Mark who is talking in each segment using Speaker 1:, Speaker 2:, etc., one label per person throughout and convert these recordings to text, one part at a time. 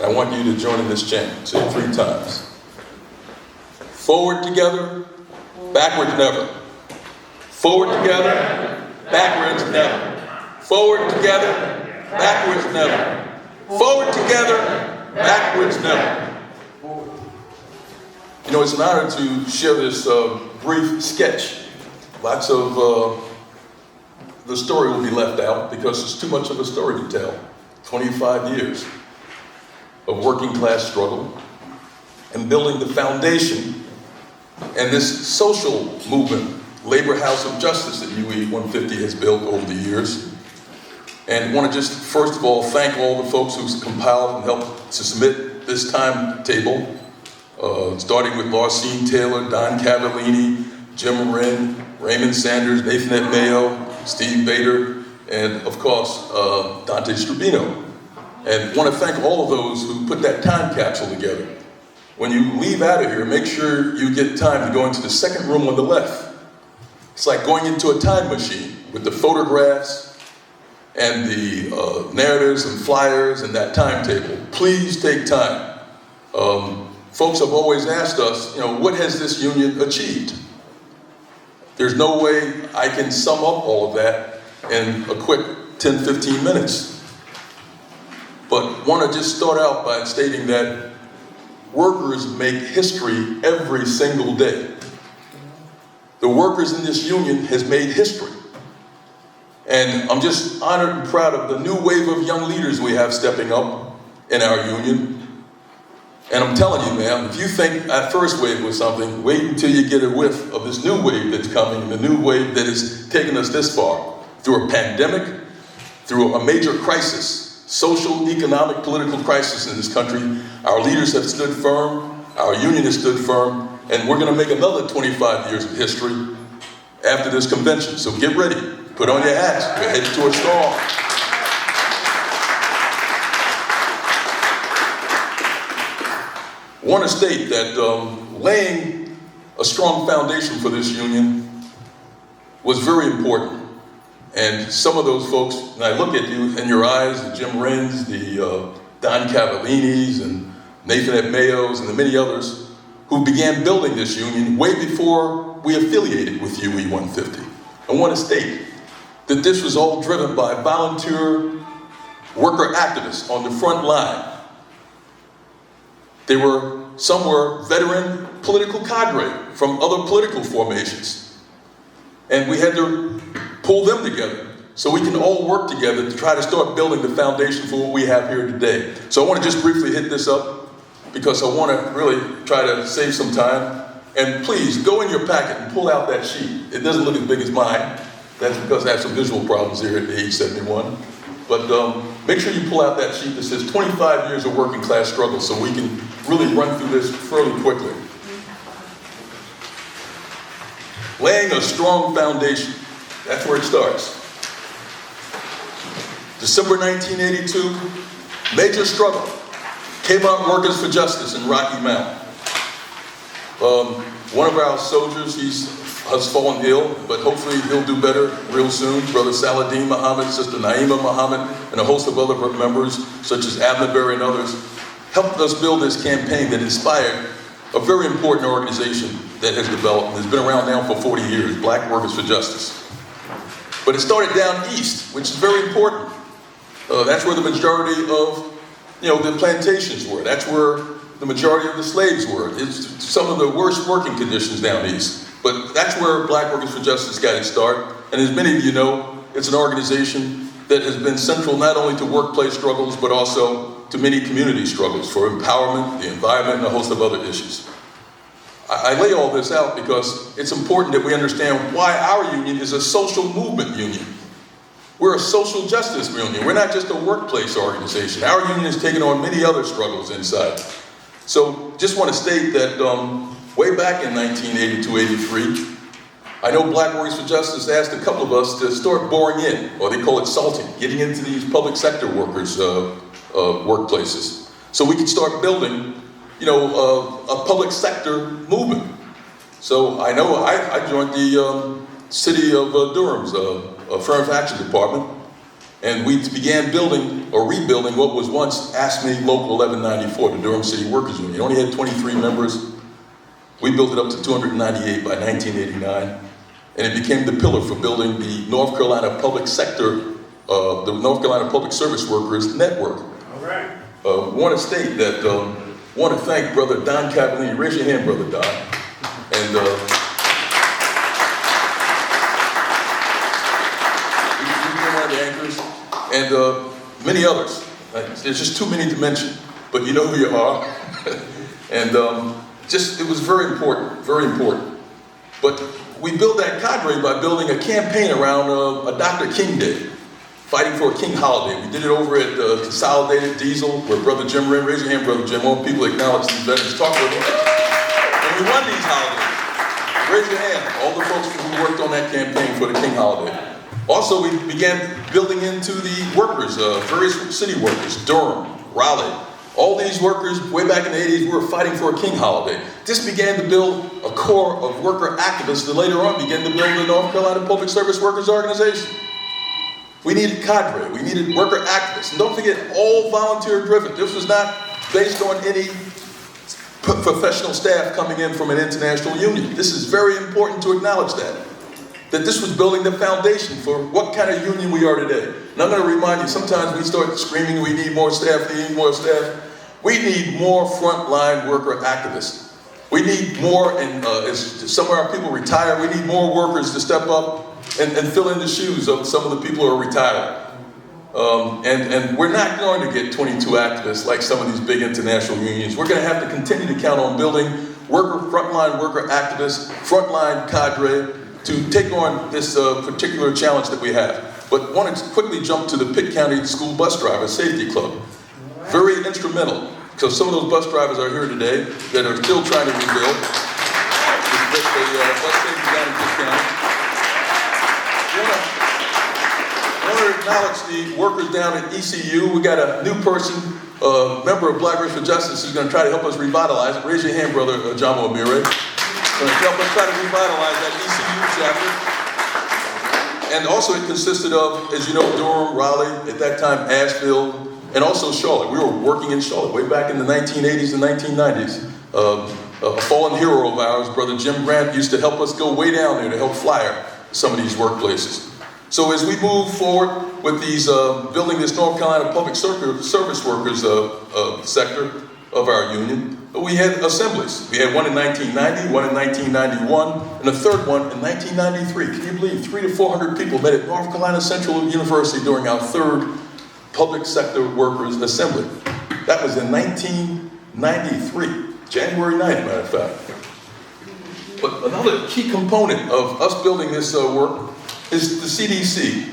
Speaker 1: I want you to join in this chant. Say it 3 times. Forward together, backwards never. Forward together, backwards never. Forward together, backwards never. Forward together, backwards never. You know, it's an honor to share this brief sketch. Lots of the story will be left out because it's too much of a story to tell. 25 years of working class struggle and building the foundation and this social movement, Labor House of Justice that UE150 has built over the years. And I want to just first of all thank all the folks who've compiled and helped to submit this timetable, starting with Laurcine Taylor, Don Cavallini, Jim Wren, Raymond Sanders, Nathan Mayo, Steve Bader, and of course, Dante Strubino. And I want to thank all of those who put that time capsule together. When you leave out of here, make sure you get time to go into the second room on the left. It's like going into a time machine with the photographs and the narratives and flyers and that timetable. Please take time. Folks have always asked us, what has this union achieved? There's no way I can sum up all of that in a quick 10, 15 minutes. But want to just start out by stating that workers make history every single day. The workers in this union has made history. And I'm just honored and proud of the new wave of young leaders we have stepping up in our union. And I'm telling you, man, if you think that first wave was something, wait until you get a whiff of this new wave that's coming, the new wave that has taken us this far, through a pandemic, through a major crisis, social, economic, political crisis in this country. Our leaders have stood firm, our union has stood firm, and we're gonna make another 25 years of history after this convention. So get ready, put on your hats, we're headed towards strong. I want to state that laying a strong foundation for this union was very important. And some of those folks, and I look at you in your eyes, the Jim Wrens, the Don Cavallinis, and Nathan Mayos, and the many others who began building this union way before we affiliated with UE150. I want to state that this was all driven by volunteer worker activists on the front line. Some were veteran political cadre from other political formations. And we had to pull them together so we can all work together to try to start building the foundation for what we have here today. So I want to just briefly hit this up because I want to really try to save some time. And please go in your packet and pull out that sheet. It doesn't look as big as mine. That's because I have some visual problems here at age 71. But make sure you pull out that sheet that says 25 years of working class struggle so we can really run through this fairly quickly. Laying a strong foundation. That's where it starts. December 1982, major struggle. Kmart Workers for Justice in Rocky Mount. One of our soldiers, has fallen ill, but hopefully he'll do better real soon. Brother Saladin Muhammad, Sister Naima Muhammad, and a host of other members, such as Abner Berry and others, helped us build this campaign that inspired a very important organization that has developed and has been around now for 40 years, Black Workers for Justice. But it started down east, which is very important. That's where the majority of the plantations were. That's where the majority of the slaves were. It's some of the worst working conditions down east. But that's where Black Workers for Justice got its start. And as many of you know, it's an organization that has been central not only to workplace struggles, but also to many community struggles for empowerment, the environment, and a host of other issues. I lay all this out because it's important that we understand why our union is a social movement union. We're a social justice union. We're not just a workplace organization. Our union has taken on many other struggles inside. So just want to state that way back in 1982-83, I know Black Workers for Justice asked a couple of us to start boring in, or they call it salting, getting into these public sector workers' workplaces. So we could start building, a public sector movement. So I know I joined the City of Durham's Affirmative Action Department, And we began building or rebuilding what was once ASME Local 1194, the Durham City Workers Union. It only had 23 members. We built it up to 298 by 1989. And it became the pillar for building the North Carolina public sector, the North Carolina Public Service Workers Network.
Speaker 2: All right.
Speaker 1: Want to state that, want to thank Brother Don Cavallini. Raise your hand, Brother Don. And he's been one of the anchors, and many others. There's just too many to mention, but you know who you are. And it was very important, very important. But we built that cadre by building a campaign around a Dr. King Day, fighting for a King holiday. We did it over at Consolidated Diesel, where Brother Jim ran. Raise your hand, Brother Jim. All people acknowledge these veterans. Talk with them. And we won these holidays. Raise your hand. All the folks who worked on that campaign for the King holiday. Also, we began building into the workers, various city workers, Durham, Raleigh. All these workers, way back in the 80s, we were fighting for a King holiday. This began to build a core of worker activists that later on began to build the North Carolina Public Service Workers Organization. We needed cadre, we needed worker activists. And don't forget, all volunteer driven. This was not based on any professional staff coming in from an international union. This is very important to acknowledge that this was building the foundation for what kind of union we are today. And I'm going to remind you, sometimes we start screaming, we need more staff, we need more staff. We need more frontline worker activists. We need more, and as some of our people retire, we need more workers to step up and fill in the shoes of some of the people who are retired. And we're not going to get 22 activists like some of these big international unions. We're going to have to continue to count on building frontline worker activists, frontline cadre, to take on this particular challenge that we have. But want to quickly jump to the Pitt County School Bus Drivers Safety Club. Very instrumental, because some of those bus drivers are here today that are still trying to rebuild the bus safety down in Pitt County. I want to acknowledge the workers down at ECU. We got a new person, a member of Black Race for Justice, who's going to try to help us revitalize it. Raise your hand, Brother Jamo Amire. Going to help us try to revitalize that ECU chapter. And also it consisted of, as you know, Durham, Raleigh, at that time Asheville, and also Charlotte. We were working in Charlotte way back in the 1980s and 1990s. A fallen hero of ours, Brother Jim Grant, used to help us go way down there to help flyer some of these workplaces. So as we move forward with these, building this North Carolina Public Service Workers sector of our union, we had assemblies. We had one in 1990, one in 1991, and a third one in 1993. Can you believe 300 to 400 people met at North Carolina Central University during our third Public Sector Workers Assembly? That was in 1993, January 9th, matter of fact. But another key component of us building this work is the CDC,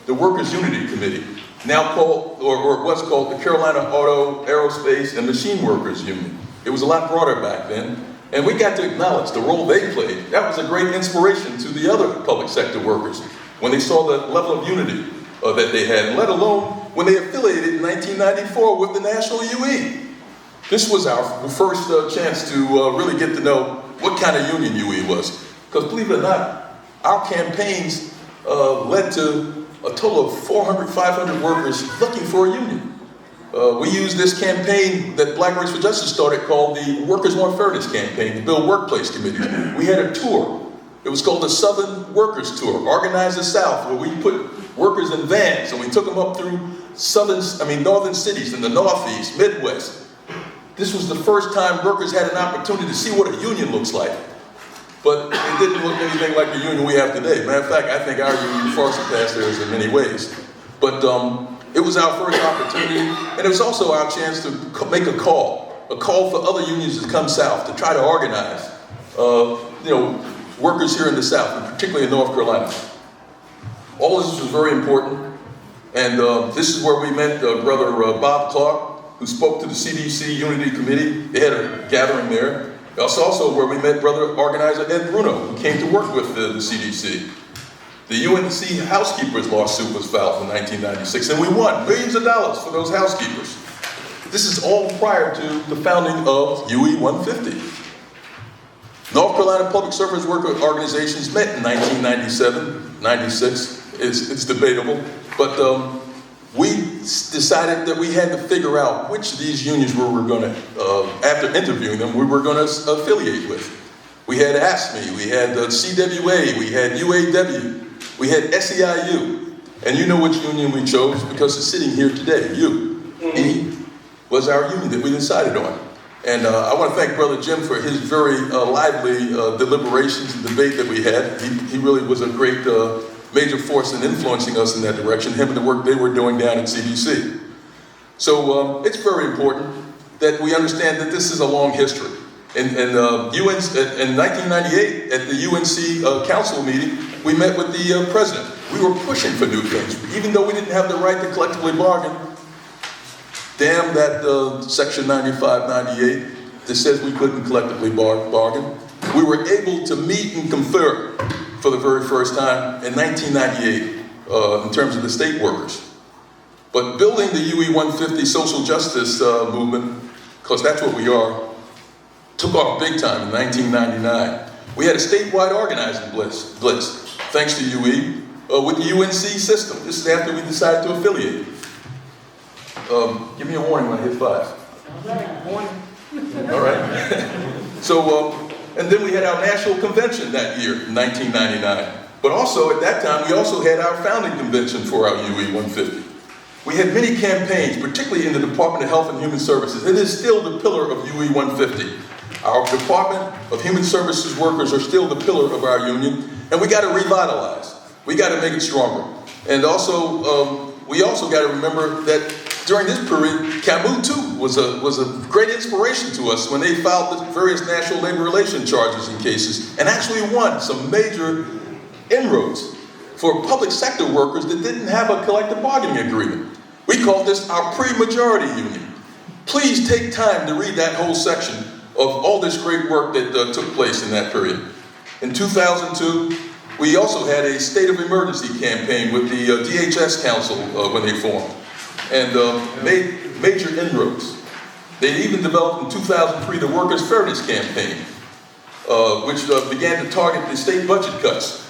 Speaker 1: the Workers' Unity Committee, now called, or was called, the Carolina Auto, Aerospace, and Machine Workers Union. It was a lot broader back then, and we got to acknowledge the role they played. That was a great inspiration to the other public sector workers when they saw the level of unity that they had, let alone when they affiliated in 1994 with the National UE. This was our first chance to really get to know what kind of union UE was. Because believe it or not, our campaigns led to a total of 400, 500 workers looking for a union. We used this campaign that Black Race for Justice started called the Workers Want Fairness Campaign to build workplace committees. We had a tour. It was called the Southern Workers Tour, organized the South, where we put workers in vans and we took them up through northern cities in the Northeast, Midwest. This was the first time workers had an opportunity to see what a union looks like. But it didn't look anything like the union we have today. Matter of fact, I think our union far surpassed theirs in many ways. But it was our first opportunity, and it was also our chance to make a call for other unions to come south to try to organize, workers here in the South, and particularly in North Carolina. All of this was very important, and this is where we met Brother Bob Clark, who spoke to the CDC Unity Committee. They had a gathering there. That's also where we met Brother Organizer Ed Bruno, who came to work with the CDC. The UNC Housekeepers lawsuit was filed in 1996, and we won millions of dollars for those housekeepers. This is all prior to the founding of UE150. North Carolina Public Service Worker Organizations met in 1997, 96. It's debatable, but we decided that we had to figure out which of these unions we were going to, after interviewing them, we were going to affiliate with. We had ASME, we had CWA, we had UAW, we had SEIU. And you know which union we chose because it's sitting here today. UE was our union that we decided on. And I want to thank Brother Jim for his very lively deliberations and debate that we had. He really was a great major force in influencing us in that direction, him and the work they were doing down at CBC. So it's very important that we understand that this is a long history. In 1998, at the UNC council meeting, we met with the president. We were pushing for new things. Even though we didn't have the right to collectively bargain, damn that Section 95, 98 that says we couldn't collectively bargain. We were able to meet and confer for the very first time in 1998 in terms of the state workers. But building the UE150 social justice movement, because that's what we are, took off big time in 1999. We had a statewide organizing blitz thanks to UE, with the UNC system. This is after we decided to affiliate. Give me a warning when I hit 5. All right. So, and then we had our national convention that year, 1999. But also, at that time, we also had our founding convention for our UE150. We had many campaigns, particularly in the Department of Health and Human Services. It is still the pillar of UE150. Our Department of Human Services workers are still the pillar of our union, and we got to revitalize. We got to make it stronger. And also, we also got to remember that during this period, Camus too was a great inspiration to us when they filed the various national labor relations charges and cases, and actually won some major inroads for public sector workers that didn't have a collective bargaining agreement. We called this our pre-majority union. Please take time to read that whole section of all this great work that took place in that period. In 2002, we also had a state of emergency campaign with the DHS Council when they formed, and made major inroads. They even developed in 2003 the Workers' Fairness Campaign, which began to target the state budget cuts.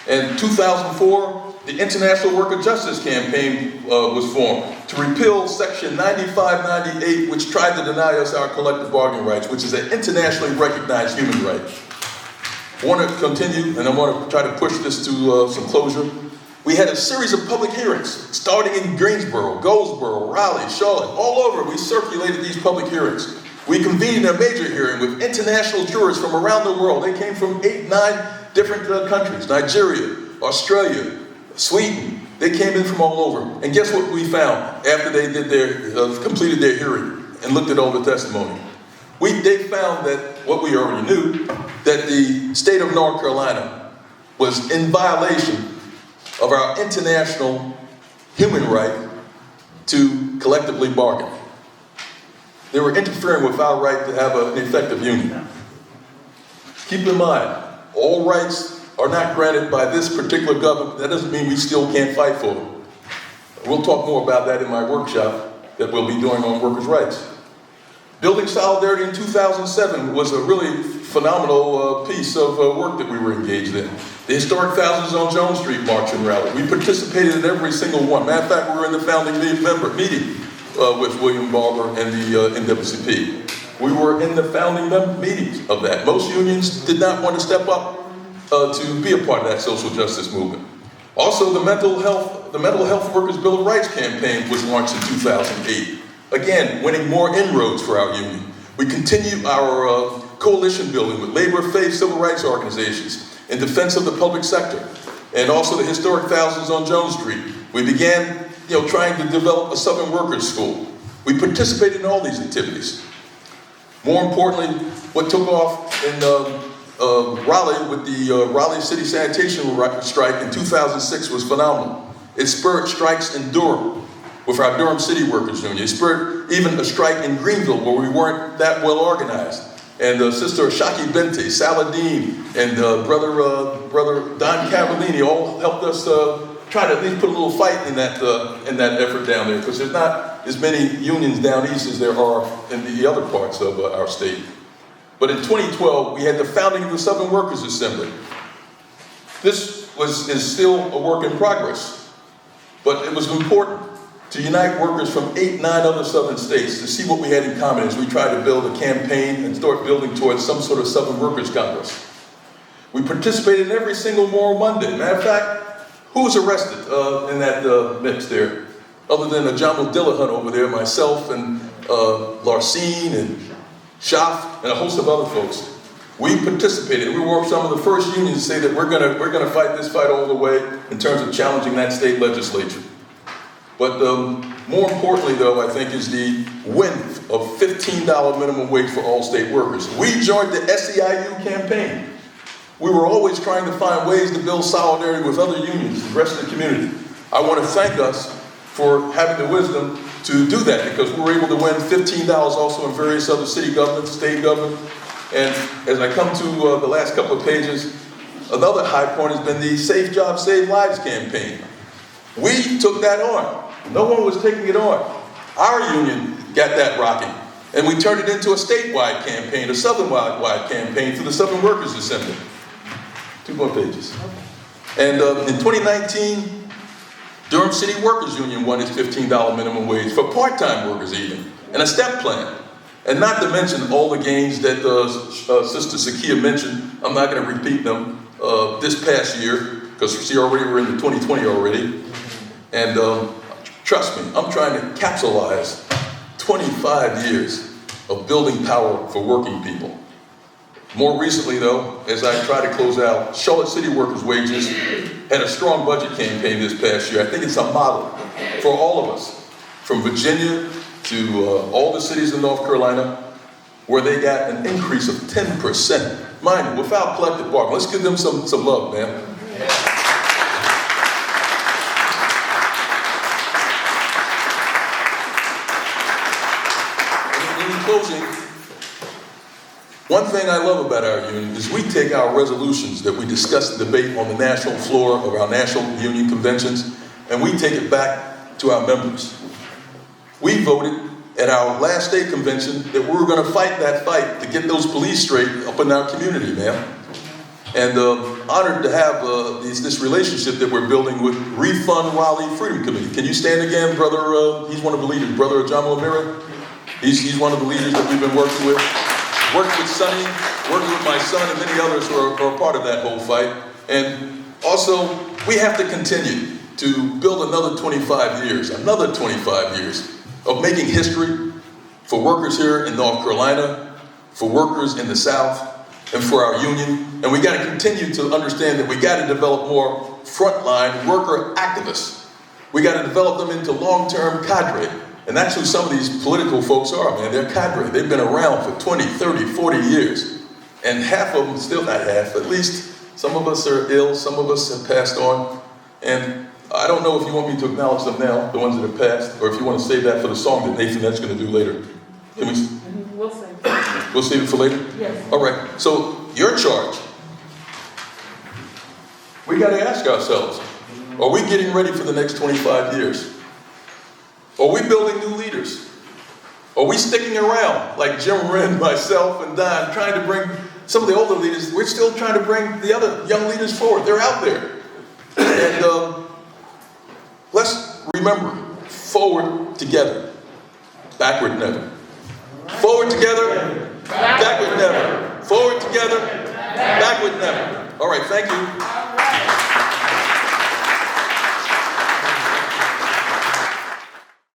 Speaker 1: In 2004, the International Worker Justice Campaign was formed to repeal Section 9598, which tried to deny us our collective bargaining rights, which is an internationally recognized human right. I want to continue, and I want to try to push this to some closure. We had a series of public hearings, starting in Greensboro, Goldsboro, Raleigh, Charlotte, all over. We circulated these public hearings. We convened a major hearing with international jurors from around the world. They came from 8, 9 different countries: Nigeria, Australia, Sweden. They came in from all over. And guess what we found after they did completed their hearing and looked at all the testimony? They found that what we already knew, that the state of North Carolina was in violation of our international human right to collectively bargain. They were interfering with our right to have an effective union. Keep in mind, all rights are not granted by this particular government. That doesn't mean we still can't fight for them. We'll talk more about that in my workshop that we'll be doing on workers' rights. Building solidarity in 2007 was a really phenomenal piece of work that we were engaged in. The historic Thousands on Jones Street March and Rally. We participated in every single one. Matter of fact, we were in the founding meeting with William Barber and the NWCP. We were in the founding meetings of that. Most unions did not want to step up to be a part of that social justice movement. Also, the Mental Health Workers' Bill of Rights campaign was launched in 2008. Again, winning more inroads for our union. We continue our coalition building with labor, faith, civil rights organizations in defense of the public sector, and also the historic Thousands on Jones Street. We began, trying to develop a Southern Workers' School. We participated in all these activities. More importantly, what took off in Raleigh with the Raleigh City Sanitation strike in 2006 was phenomenal. It spurred strikes in Durham with our Durham City Workers Union. It spurred even a strike in Greenville where we weren't that well organized. And Sister Shaki Bente, Saladin, and brother Don Cavallini all helped us try to at least put a little fight in that effort down there, because there's not as many unions down east as there are in the other parts of our state. But in 2012, we had the founding of the Southern Workers Assembly. This is still a work in progress. But it was important to unite workers from 9 other southern states to see what we had in common as we tried to build a campaign and start building towards some sort of Southern Workers Congress. We participated in every single Moral Monday. Matter of fact, who was arrested in that mix there? Other than Ajamo Dillahunt over there, myself and Larcene and Schaff and a host of other folks. We participated. We were some of the first unions to say that we're gonna fight this fight all the way in terms of challenging that state legislature. But more importantly, though, I think, is the win of $15 minimum wage for all state workers. We joined the SEIU campaign. We were always trying to find ways to build solidarity with other unions, the rest of the community. I want to thank us for having the wisdom to do that, because we were able to win $15 also in various other city governments, state government. And as I come to the last couple of pages, another high point has been the Safe Jobs, Save Lives campaign. We took that on. No one was taking it on. Our union got that rocking. And we turned it into a statewide campaign, a Southern-wide campaign through the Southern Workers Assembly. 2 more pages. And in 2019, Durham City Workers Union won its $15 minimum wage for part-time workers even, and a step plan. And not to mention all the gains that Sister Sakia mentioned. I'm not going to repeat them this past year, because we're in the 2020 already. And trust me, I'm trying to capsulize 25 years of building power for working people. More recently, though, as I try to close out, Charlotte City Workers' Wages had a strong budget campaign this past year. I think it's a model for all of us, from Virginia to all the cities in North Carolina, where they got an increase of 10%. Mind you, without collective bargaining. Let's give them some love, man. In closing, one thing I love about our union is we take our resolutions that we discuss and debate on the national floor of our national union conventions, and we take it back to our members. We voted at our last state convention that we were going to fight that fight to get those police straight up in our community, man. And honored to have this relationship that we're building with Refund Raleigh Freedom Committee. Can you stand again, brother? He's one of the leaders, Brother Ajamo Amira. He's one of the leaders that we've been working with. Worked with Sonny, worked with my son, and many others who are part of that whole fight. And also, we have to continue to build another 25 years of making history for workers here in North Carolina, for workers in the South, and for our union. And we got to continue to understand that we got to develop more frontline worker activists. We got to develop them into long-term cadre. And that's who some of these political folks are, man. They're cadre. They've been around for 20, 30, 40 years. And half of them, still not half, at least some of us are ill, some of us have passed on. And I don't know if you want me to acknowledge them now, the ones that have passed, or if you want to save that for the song that Nathan that's going to do later.
Speaker 2: We'll save it.
Speaker 1: We'll save it for later?
Speaker 2: Yes.
Speaker 1: All right. So, your charge. We got to ask ourselves, are we getting ready for the next 25 years? Are we building new leaders? Are we sticking around like Jim Wren, myself, and Don, trying to bring some of the older leaders? We're still trying to bring the other young leaders forward. They're out there. And let's remember, forward together, backward never. Forward together, backward never. Forward together, backward never. All right, thank you.